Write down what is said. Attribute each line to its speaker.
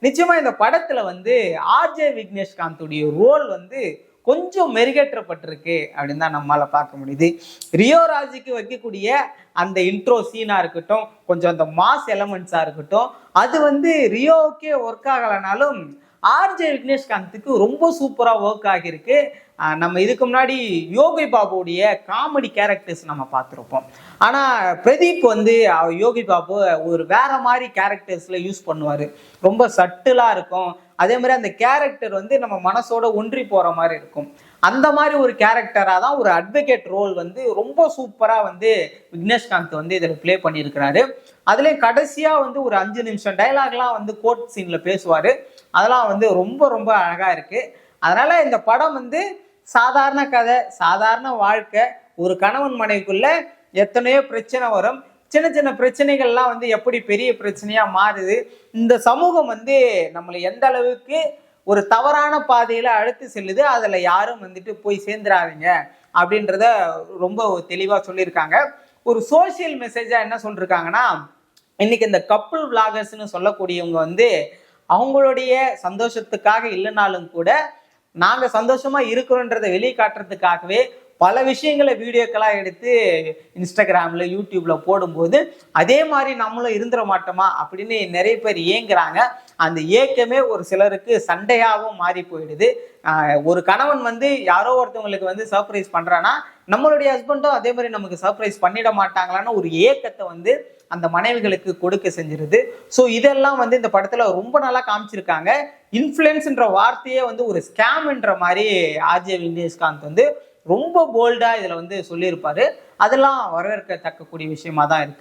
Speaker 1: நிச்சயமா இந்த படத்துல வந்து ஆர்ஜே விக்னேஷ்காந்துடைய ரோல் வந்து கொஞ்சம் மெருகேற்றப்பட்டிருக்கு அப்படின்னு தான் நம்மளால பார்க்க முடியுது. ரியோ ராஜுக்கு வைக்கக்கூடிய அந்த இன்ட்ரோ சீனா இருக்கட்டும், கொஞ்சம் அந்த மாஸ் எலமெண்ட்ஸா இருக்கட்டும், அது வந்து ரியோவுக்கே ஒர்க் ஆகலைனாலும் ஆர்ஜே விக்னேஷ்காந்துக்கு ரொம்ப சூப்பரா ஒர்க் ஆகியிருக்கு. நம்ம இதுக்கு முன்னாடி யோகி பாபுடைய காமெடி கேரக்டர்ஸ் நம்ம பார்த்துருப்போம். ஆனா பிரதீப் வந்து யோகி பாபு ஒரு வேற மாதிரி கேரக்டர்ஸ்ல யூஸ் பண்ணுவாரு. ரொம்ப சட்டிலா இருக்கும். அதே மாதிரி அந்த கேரக்டர் வந்து நம்ம மனசோட ஒன்றி போற மாதிரி இருக்கும். அந்த மாதிரி ஒரு கேரக்டரா தான் ஒரு அட்வொகேட் ரோல் வந்து ரொம்ப சூப்பரா வந்து விக்னேஷ்காந்த் வந்து இதில் பிளே பண்ணியிருக்கிறாரு. அதுலேயும் கடைசியா வந்து ஒரு 5 நிமிஷம் டைலாக்லாம் வந்து கோர்ட் சீன்ல பேசுவாரு. அதெல்லாம் வந்து ரொம்ப ரொம்ப அழகா இருக்கு. அதனால இந்த படம் வந்து சாதாரண கதை, சாதாரண வாழ்க்கை, ஒரு கணவன் மனைவிக்குள்ள எத்தனையோ பிரச்சனை வரும். சின்ன சின்ன பிரச்சனைகள்லாம் வந்து எப்படி பெரிய பிரச்சனையா மாறுது. இந்த சமூகம் வந்து நம்மளை எந்த அளவுக்கு ஒரு தவறான பாதையில அழைத்து செல்லுது, அதுல யாரும் வந்துட்டு போய் சேர்ந்துடாதீங்க அப்படின்றத ரொம்ப தெளிவா சொல்லியிருக்காங்க. ஒரு சோசியல் மெசேஜா என்ன சொல்லிருக்காங்கன்னா, இன்னைக்கு இந்த கப்புள் விளாகர்ஸ்ன்னு சொல்லக்கூடியவங்க வந்து அவங்களுடைய சந்தோஷத்துக்காக இல்லைனாலும் கூட நாங்க சந்தோஷமா இருக்கிறோன்றதை வெளியே காட்டுறதுக்காகவே பல விஷயங்களை வீடியோக்களா எடுத்து இன்ஸ்டாகிராம்ல யூடியூப்ல போடும்போது அதே மாதிரி நம்மளும் இருந்துட மாட்டோமா அப்படின்னு நிறைய பேர் ஏங்குறாங்க. அந்த ஏக்கமே ஒரு சிலருக்கு சண்டையாகவும் மாறி போயிடுது. ஒரு கணவன் வந்து யாரோ ஒருத்தவங்களுக்கு வந்து சர்ப்ரைஸ் பண்றான்னா நம்மளுடைய ஹஸ்பண்டும் அதே மாதிரி நமக்கு சர்ப்ரைஸ் பண்ணிட மாட்டாங்களான்னு ஒரு ஏக்கத்தை வந்து அந்த மனைவிகளுக்கு கொடுக்க செஞ்சிருது. ஸோ இதெல்லாம் வந்து இந்த படத்துல ரொம்ப நல்லா காமிச்சிருக்காங்க. இன்ஃப்ளூயன்ஸ்ன்ற வார்த்தையே வந்து ஒரு ஸ்கேம்ன்ற மாதிரி ஆர்ஜே விக்னேஷ்காந்த் வந்து ரொம்ப போல்டா இதுல வந்து சொல்லியிருப்பாரு. அதெல்லாம் வரவேற்கத்தக்கக்கூடிய விஷயமா தான் இருக்கு.